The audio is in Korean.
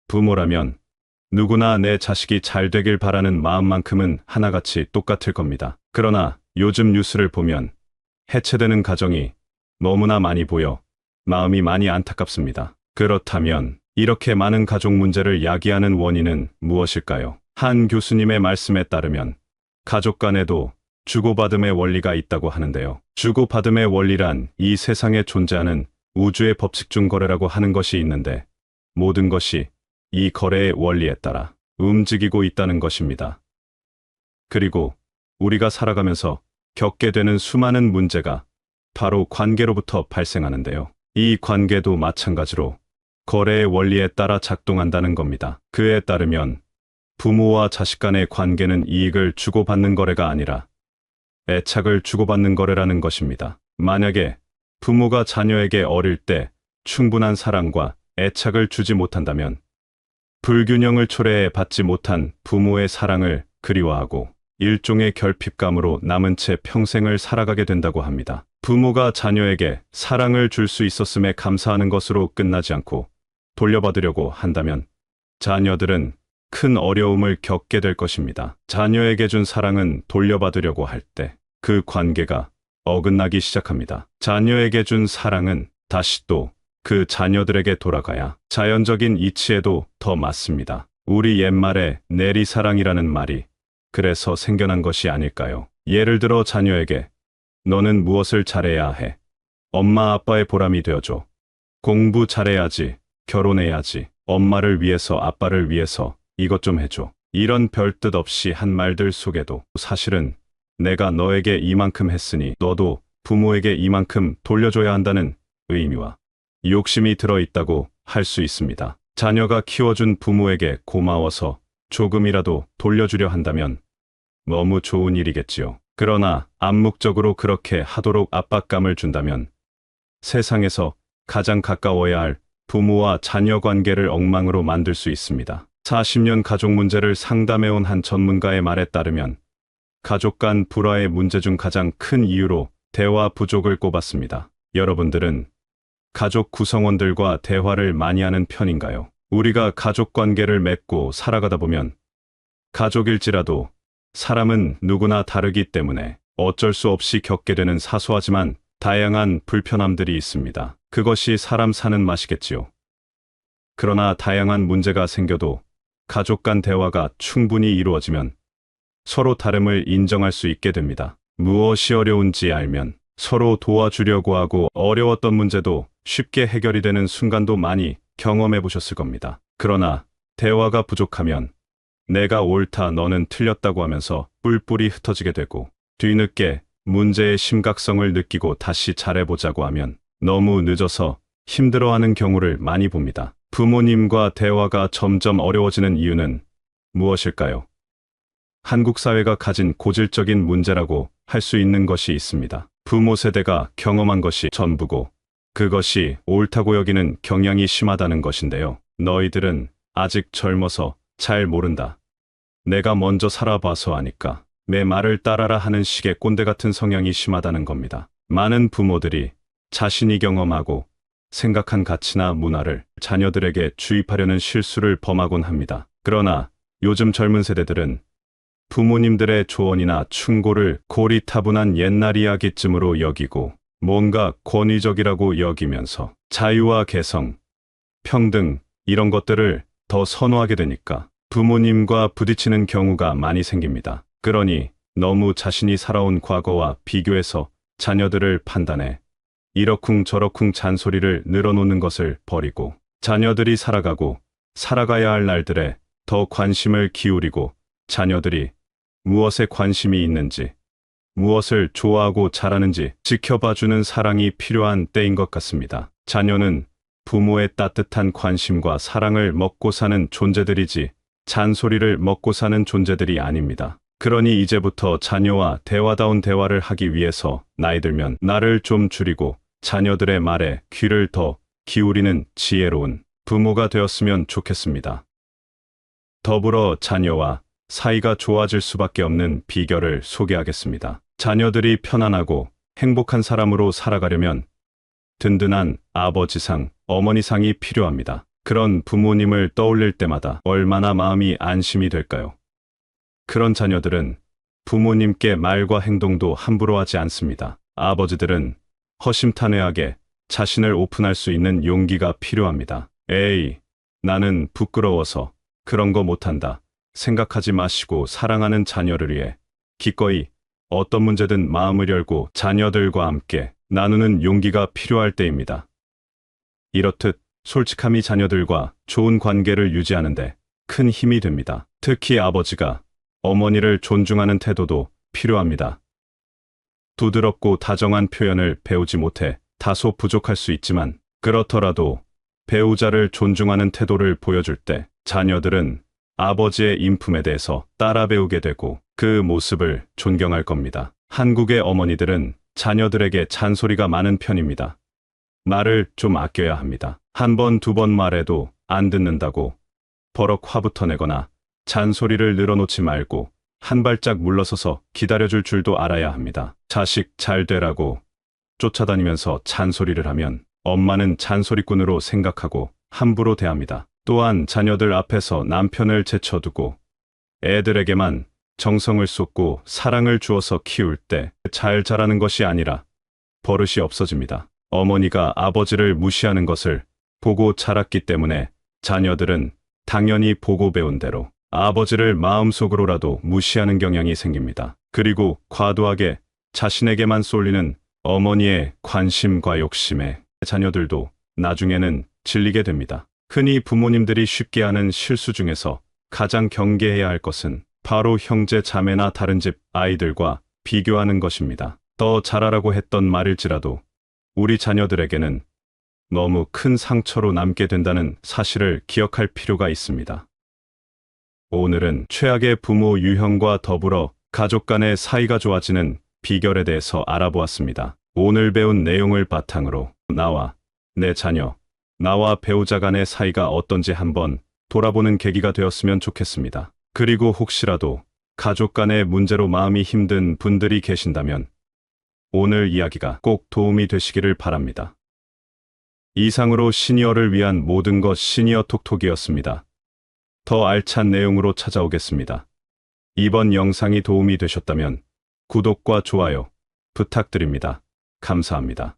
부모라면 누구나 내 자식이 잘 되길 바라는 마음만큼은 하나같이 똑같을 겁니다. 그러나 요즘 뉴스를 보면 해체되는 가정이 너무나 많이 보여 마음이 많이 안타깝습니다. 그렇다면 이렇게 많은 가족 문제를 야기하는 원인은 무엇일까요? 한 교수님의 말씀에 따르면 가족 간에도 주고받음의 원리가 있다고 하는데요. 주고받음의 원리란 이 세상에 존재하는 우주의 법칙 중 거래라고 하는 것이 있는데 모든 것이 이 거래의 원리에 따라 움직이고 있다는 것입니다. 그리고 우리가 살아가면서 겪게 되는 수많은 문제가 바로 관계로부터 발생하는데요. 이 관계도 마찬가지로 거래의 원리에 따라 작동한다는 겁니다. 그에 따르면 부모와 자식 간의 관계는 이익을 주고받는 거래가 아니라 애착을 주고받는 거래라는 것입니다. 만약에 부모가 자녀에게 어릴 때 충분한 사랑과 애착을 주지 못한다면 불균형을 초래해 받지 못한 부모의 사랑을 그리워하고 일종의 결핍감으로 남은 채 평생을 살아가게 된다고 합니다. 부모가 자녀에게 사랑을 줄 수 있었음에 감사하는 것으로 끝나지 않고 돌려받으려고 한다면 자녀들은 큰 어려움을 겪게 될 것입니다. 자녀에게 준 사랑은 돌려받으려고 할 때 그 관계가 어긋나기 시작합니다. 자녀에게 준 사랑은 다시 또 그 자녀들에게 돌아가야 자연적인 이치에도 더 맞습니다. 우리 옛말에 내리사랑이라는 말이 그래서 생겨난 것이 아닐까요? 예를 들어 자녀에게 너는 무엇을 잘해야 해? 엄마 아빠의 보람이 되어줘. 공부 잘해야지. 결혼해야지. 엄마를 위해서 아빠를 위해서 이것 좀 해줘. 이런 별뜻 없이 한 말들 속에도 사실은 내가 너에게 이만큼 했으니 너도 부모에게 이만큼 돌려줘야 한다는 의미와 욕심이 들어있다고 할 수 있습니다. 자녀가 키워준 부모에게 고마워서 조금이라도 돌려주려 한다면 너무 좋은 일이겠지요. 그러나 암묵적으로 그렇게 하도록 압박감을 준다면 세상에서 가장 가까워야 할 부모와 자녀 관계를 엉망으로 만들 수 있습니다. 40년 가족 문제를 상담해온 한 전문가의 말에 따르면 가족 간 불화의 문제 중 가장 큰 이유로 대화 부족을 꼽았습니다. 여러분들은 가족 구성원들과 대화를 많이 하는 편인가요? 우리가 가족 관계를 맺고 살아가다 보면 가족일지라도 사람은 누구나 다르기 때문에 어쩔 수 없이 겪게 되는 사소하지만 다양한 불편함들이 있습니다. 그것이 사람 사는 맛이겠지요. 그러나 다양한 문제가 생겨도 가족 간 대화가 충분히 이루어지면 서로 다름을 인정할 수 있게 됩니다. 무엇이 어려운지 알면 서로 도와주려고 하고 어려웠던 문제도 쉽게 해결이 되는 순간도 많이 경험해 보셨을 겁니다. 그러나 대화가 부족하면 내가 옳다 너는 틀렸다고 하면서 뿔뿔이 흩어지게 되고 뒤늦게 문제의 심각성을 느끼고 다시 잘해보자고 하면 너무 늦어서 힘들어하는 경우를 많이 봅니다. 부모님과 대화가 점점 어려워지는 이유는 무엇일까요? 한국 사회가 가진 고질적인 문제라고 할 수 있는 것이 있습니다. 부모 세대가 경험한 것이 전부고 그것이 옳다고 여기는 경향이 심하다는 것인데요. 너희들은 아직 젊어서 잘 모른다. 내가 먼저 살아봐서 아니까 내 말을 따라라 하는 식의 꼰대 같은 성향이 심하다는 겁니다. 많은 부모들이 자신이 경험하고 생각한 가치나 문화를 자녀들에게 주입하려는 실수를 범하곤 합니다. 그러나 요즘 젊은 세대들은 부모님들의 조언이나 충고를 고리타분한 옛날 이야기쯤으로 여기고 뭔가 권위적이라고 여기면서 자유와 개성, 평등 이런 것들을 더 선호하게 되니까 부모님과 부딪히는 경우가 많이 생깁니다. 그러니 너무 자신이 살아온 과거와 비교해서 자녀들을 판단해 이러쿵저러쿵 잔소리를 늘어놓는 것을 버리고 자녀들이 살아가고 살아가야 할 날들에 더 관심을 기울이고 자녀들이 무엇에 관심이 있는지 무엇을 좋아하고 잘하는지 지켜봐주는 사랑이 필요한 때인 것 같습니다. 자녀는 부모의 따뜻한 관심과 사랑을 먹고 사는 존재들이지 잔소리를 먹고 사는 존재들이 아닙니다. 그러니 이제부터 자녀와 대화다운 대화를 하기 위해서 나이 들면 나를 좀 줄이고 자녀들의 말에 귀를 더 기울이는 지혜로운 부모가 되었으면 좋겠습니다. 더불어 자녀와 사이가 좋아질 수밖에 없는 비결을 소개하겠습니다. 자녀들이 편안하고 행복한 사람으로 살아가려면 든든한 아버지상, 어머니상이 필요합니다. 그런 부모님을 떠올릴 때마다 얼마나 마음이 안심이 될까요? 그런 자녀들은 부모님께 말과 행동도 함부로 하지 않습니다. 아버지들은 허심탄회하게 자신을 오픈할 수 있는 용기가 필요합니다. 에이, 나는 부끄러워서 그런 거 못한다 생각하지 마시고 사랑하는 자녀를 위해 기꺼이 어떤 문제든 마음을 열고 자녀들과 함께 나누는 용기가 필요할 때입니다. 이렇듯 솔직함이 자녀들과 좋은 관계를 유지하는데 큰 힘이 됩니다. 특히 아버지가 어머니를 존중하는 태도도 필요합니다. 부드럽고 다정한 표현을 배우지 못해 다소 부족할 수 있지만 그렇더라도 배우자를 존중하는 태도를 보여줄 때 자녀들은 아버지의 인품에 대해서 따라 배우게 되고 그 모습을 존경할 겁니다. 한국의 어머니들은 자녀들에게 잔소리가 많은 편입니다. 말을 좀 아껴야 합니다. 한 번, 두 번 말해도 안 듣는다고 버럭 화부터 내거나 잔소리를 늘어놓지 말고 한 발짝 물러서서 기다려줄 줄도 알아야 합니다. 자식 잘 되라고 쫓아다니면서 잔소리를 하면 엄마는 잔소리꾼으로 생각하고 함부로 대합니다. 또한 자녀들 앞에서 남편을 제쳐두고 애들에게만 정성을 쏟고 사랑을 주어서 키울 때 잘 자라는 것이 아니라 버릇이 없어집니다. 어머니가 아버지를 무시하는 것을 보고 자랐기 때문에 자녀들은 당연히 보고 배운 대로 아버지를 마음속으로라도 무시하는 경향이 생깁니다. 그리고 과도하게 자신에게만 쏠리는 어머니의 관심과 욕심에 자녀들도 나중에는 질리게 됩니다. 흔히 부모님들이 쉽게 하는 실수 중에서 가장 경계해야 할 것은 바로 형제 자매나 다른 집 아이들과 비교하는 것입니다. 더 잘하라고 했던 말일지라도 우리 자녀들에게는 너무 큰 상처로 남게 된다는 사실을 기억할 필요가 있습니다. 오늘은 최악의 부모 유형과 더불어 가족 간의 사이가 좋아지는 비결에 대해서 알아보았습니다. 오늘 배운 내용을 바탕으로 나와 내 자녀, 나와 배우자 간의 사이가 어떤지 한번 돌아보는 계기가 되었으면 좋겠습니다. 그리고 혹시라도 가족 간의 문제로 마음이 힘든 분들이 계신다면 오늘 이야기가 꼭 도움이 되시기를 바랍니다. 이상으로 시니어를 위한 모든 것 시니어 톡톡이었습니다. 더 알찬 내용으로 찾아오겠습니다. 이번 영상이 도움이 되셨다면 구독과 좋아요 부탁드립니다. 감사합니다.